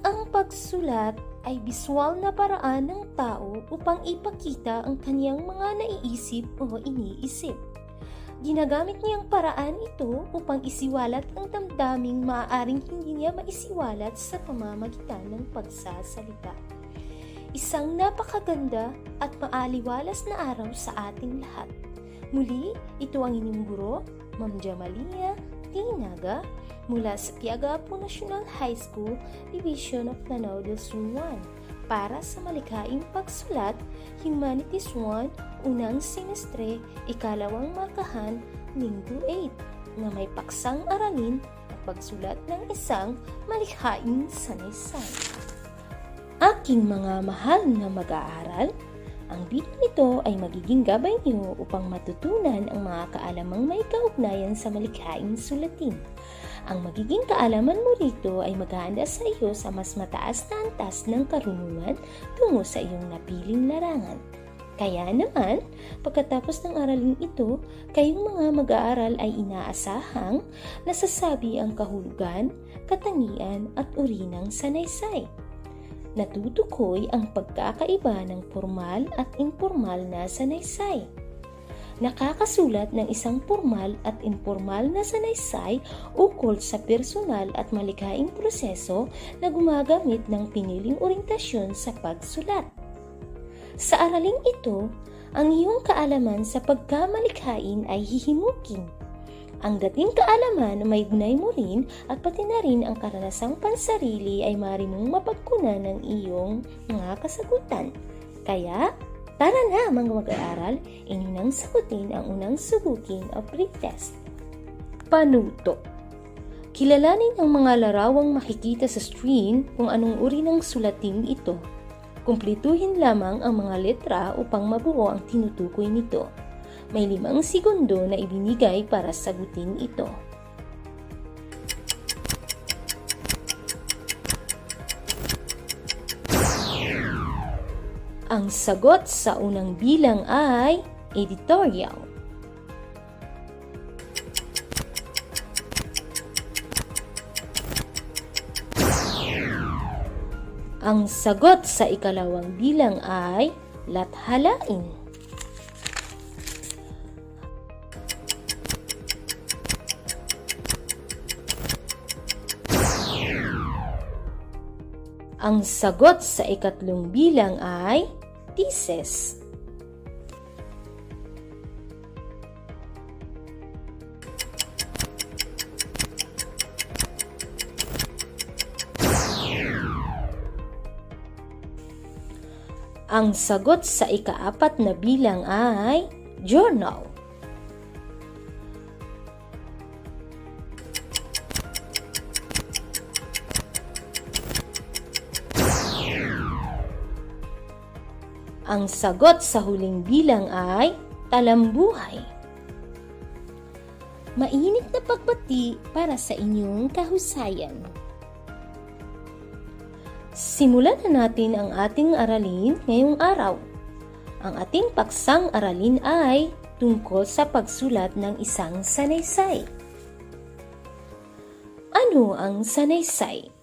Ang pagsulat ay biswal na paraan ng tao upang ipakita ang kaniyang mga naiisip o iniisip. Ginagamit niyang paraan ito upang isiwalat ang damdaming maaaring hindi niya maisiwalat sa pamamagitan ng pagsasalita. Isang napakaganda at maaliwalas na araw sa ating lahat. Muli, ito ang inyong guro, Ma'am Jamalia Tinaga, mula sa Quiapo National High School, Division of Lanao del Sur 1, para sa Malikhaing Pagsulat, Humanities 1, unang semestre, ikalawang markahan, Linggo 8, na may paksang aralin at pagsulat ng isang malikhaing sanaysay. Aking mga mahal na mag-aaral, ang video nito ay magiging gabay niyo upang matutunan ang mga kaalamang may kaugnayan sa malikhaing sulatin. Ang magiging kaalaman mo rito ay maghahanda sa iyo sa mas mataas na antas ng karunungan tungo sa iyong napiling larangan. Kaya naman, pagkatapos ng aralin ito, kayong mga mag-aaral ay inaasahang nasasabi ang kahulugan, katangian at uri ng sanaysay. Natutukoy ang pagkakaiba ng formal at informal na sanaysay. Nakakasulat ng isang formal at informal na sanaysay ukol sa personal at malikhaing proseso na gumagamit ng piniling orientasyon sa pagsulat. Sa araling ito, ang iyong kaalaman sa pagkamalikhain ay hihimukin. Ang dating kaalaman na may gunay mo rin at pati na rin ang karanasang pansarili ay maaari mong mapagkunan ng iyong mga kasagutan. Kaya, tara na mga mag-aaral, inyo nang sagutin ang unang subukin o pre-test. Panuto. Kilalanin ang mga larawang makikita sa screen kung anong uri ng sulating ito. Kumplituhin lamang ang mga letra upang mabuo ang tinutukoy nito. May 5 segundo na ibinigay para sagutin ito. Ang sagot sa unang bilang ay editorial. Ang sagot sa ikalawang bilang ay lathalain. Ang sagot sa ikatlong bilang ay thesis. Ang sagot sa ikaapat na bilang ay journal. Ang sagot sa huling bilang ay talambuhay. Mainit na pagbati para sa inyong kahusayan. Simulan na natin ang ating aralin ngayong araw. Ang ating paksang aralin ay tungkol sa pagsulat ng isang sanaysay. Ano ang sanaysay?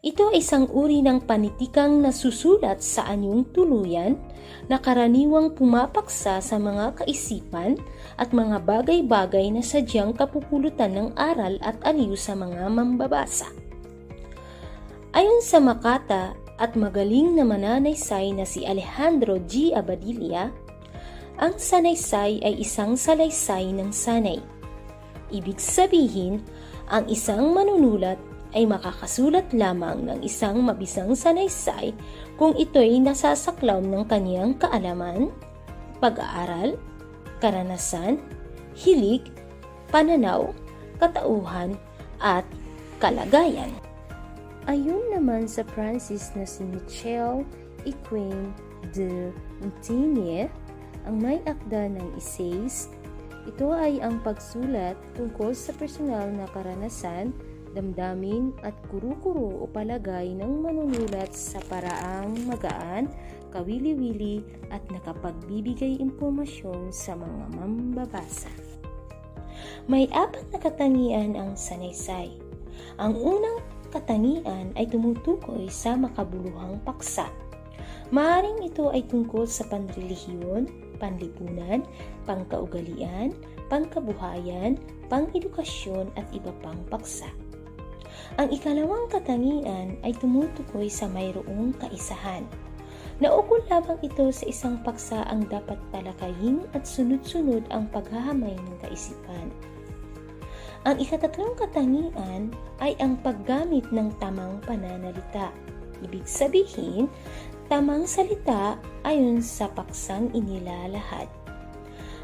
Ito ay isang uri ng panitikang nasusulat sa anyong tuluyan na karaniwang pumapaksa sa mga kaisipan at mga bagay-bagay na sadyang kapupulutan ng aral at aliw sa mga mambabasa. Ayon sa makata at magaling na mananaysay na si Alejandro G. Abadilla, ang sanaysay ay isang salaysay ng sanay. Ibig sabihin, ang isang manunulat ay makakasulat lamang ng isang mabisang sanaysay kung ito'y nasasaklaw ng kaniyang kaalaman, pag-aaral, karanasan, hilig, pananaw, katauhan, at kalagayan. Ayon naman sa Francis na si Michel Equine de Montaigne, ang may akda ng essays, ito ay ang pagsulat tungkol sa personal na karanasan, damdamin at kuru-kuru o palagay ng manunulat sa paraang magaan, kawili-wili at nakapagbibigay impormasyon sa mga mambabasa. May 4 na katangian ang sanaysay. Ang unang katangian ay tumutukoy sa makabuluhang paksa. Maaaring ito ay tungkol sa panrelihiyon, panlipunan, pangkaugalian, pangkabuhayan, pang-edukasyon at iba pang paksa. Ang ikalawang katangian ay tumutukoy sa mayroong kaisahan. Naukol lamang ito sa isang paksa ang dapat talakayin at sunod-sunod ang paghahamay ng kaisipan. Ang ikatatlong katangian ay ang paggamit ng tamang pananalita. Ibig sabihin, tamang salita ayon sa paksang inilalahad.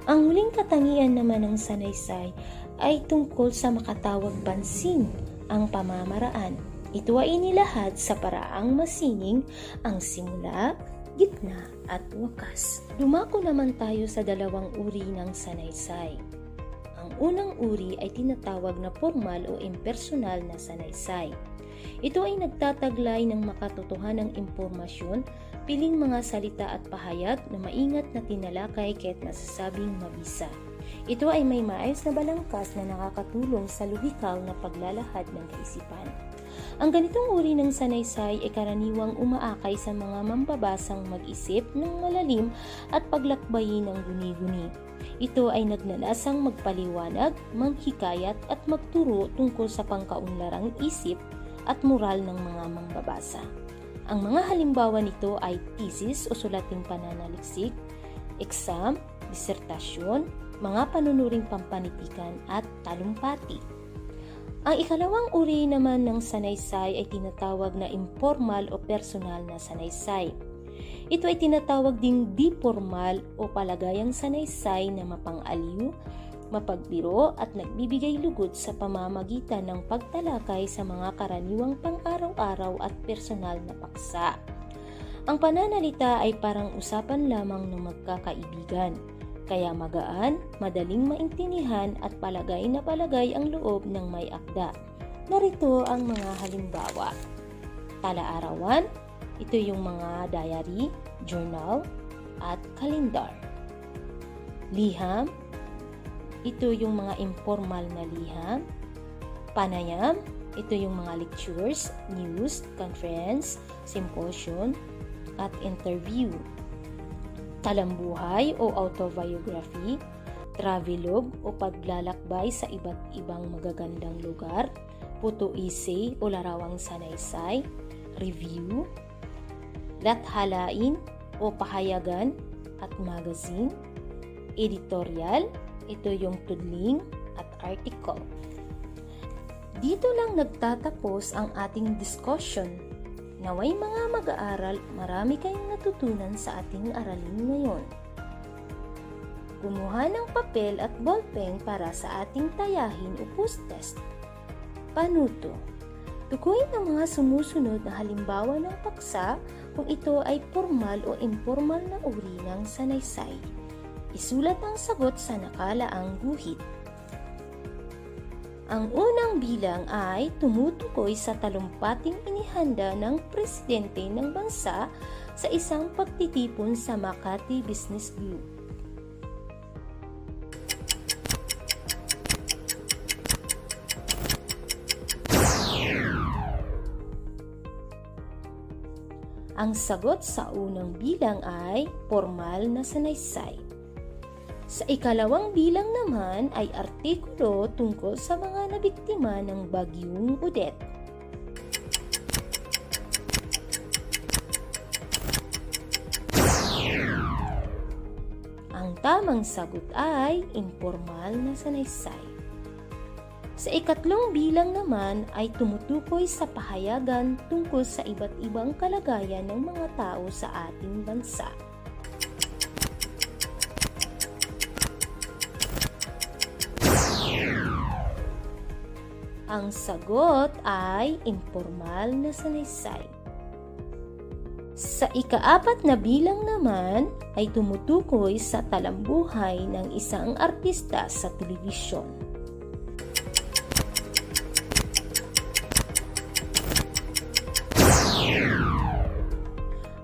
Ang huling katangian naman ng sanaysay ay tungkol sa makatawag pansin ang pamamaraan. Ito ay inilahad sa paraang masining ang simula, gitna at wakas. Dumako naman tayo sa dalawang uri ng sanaysay. Ang unang uri ay tinatawag na formal o impersonal na sanaysay. Ito ay nagtataglay ng makatotohanang impormasyon, piling mga salita at pahayag na maingat na tinalakay kaya't masasabing mabisa. Ito ay may maayos na balangkas na nakakatulong sa lohikal na paglalahad ng kaisipan. Ang ganitong uri ng sanaysay ay karaniwang umaakay sa mga mambabasang mag-isip ng malalim at paglakbayin ng guni-guni. Ito ay naglalasang magpaliwanag, manghikayat at magturo tungkol sa pangkaunlarang isip at moral ng mga mangbabasa. Ang mga halimbawa nito ay thesis o sulating pananaliksik, exam, disertasyon, mga panunuring pampanitikan at talumpati. Ang ikalawang uri naman ng sanaysay ay tinatawag na informal o personal na sanaysay. Ito ay tinatawag ding di formal o palagayang sanaysay na mapang-aliw, mapagbiro at nagbibigay lugod sa pamamagitan ng pagtalakay sa mga karaniwang pang-araw-araw at personal na paksa. Ang pananalita ay parang usapan lamang ng magkakaibigan. Kaya magaan, madaling maintindihan at palagay na palagay ang loob ng may akda. Narito ang mga halimbawa. Tala-arawan, ito yung mga diary, journal, at kalendar. Liham, ito yung mga informal na liham. Panayam, ito yung mga lectures, news, conference, symposium, at interview. Talambuhay o autobiography, travelogue o paglalakbay sa iba't ibang magagandang lugar, puto-essay o larawang sanaysay, review, lathalain o pahayagan at magazine, editorial, ito yung tudling at article. Dito lang nagtatapos ang ating discussion. Naway mga mag-aaral, marami kayong natutunan sa ating aralin ngayon. Kumuha ng papel at ballpen para sa ating tayahin o post-test. Panuto. Tukuyin ang mga sumusunod na halimbawa ng paksa kung ito ay formal o informal na uri ng sanaysay. Isulat ang sagot sa nakalaang guhit. Ang unang bilang ay tumutukoy sa talumpating inihanda ng presidente ng bansa sa isang pagtitipon sa Makati Business Group. Ang sagot sa unang bilang ay formal na sanaysay. Sa ikalawang bilang naman ay artikulo tungkol sa mga nabiktima ng Bagyong Odette. Ang tamang sagot ay informal na sanaysay. Sa ikatlong bilang naman ay tumutukoy sa pahayagan tungkol sa iba't ibang kalagayan ng mga tao sa ating bansa. Ang sagot ay informal na sanaysay. Sa ikaapat na bilang naman ay tumutukoy sa talambuhay ng isang artista sa telebisyon.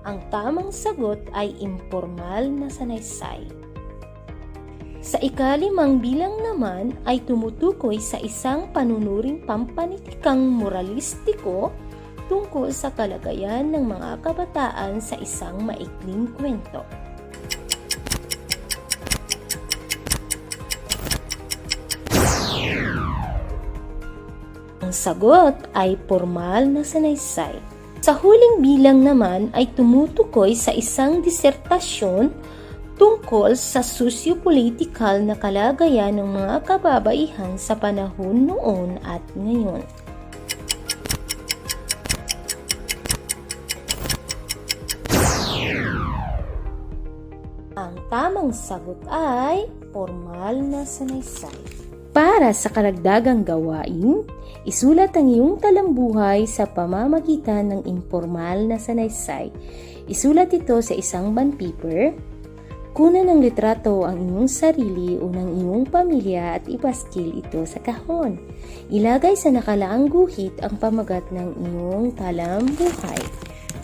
Ang tamang sagot ay informal na sanaysay. Sa ikalimang bilang naman ay tumutukoy sa isang panunuring pampanitikang moralistiko tungkol sa kalagayan ng mga kabataan sa isang maikling kwento. Ang sagot ay formal na sanaysay. Sa huling bilang naman ay tumutukoy sa isang disertasyon tungkol sa sosyo-politikal na kalagayan ng mga kababaihan sa panahon noon at ngayon. Ang tamang sagot ay formal na sanaysay. Para sa karagdagang gawain, isulat ang iyong talambuhay sa pamamagitan ng informal na sanaysay. Isulat ito sa isang bond paper. Kunan ng litrato ang inyong sarili o ng iyong pamilya at ipaskil ito sa kahon. Ilagay sa nakalaang guhit ang pamagat ng iyong talambuhay.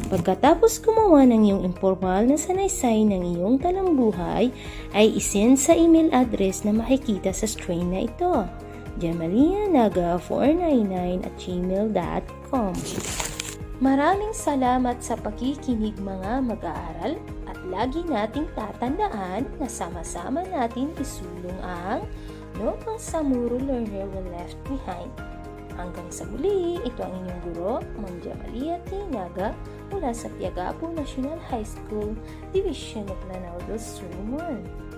Pagkatapos gumawa ng iyong informal na sanaysay ng iyong talambuhay, ay isend sa email address na makikita sa screen na ito, jamalianaga499@gmail.com. Maraming salamat sa pakikinig mga mag-aaral at lagi nating tatandaan na sama-sama natin isulong ang No Pangsamuro Learner Will Left Behind. Hanggang sa muli, ito ang inyong guro, Ma'am Jamalia T. Naga mula sa Tiagapo National High School, Division of Lanao del Sur 1.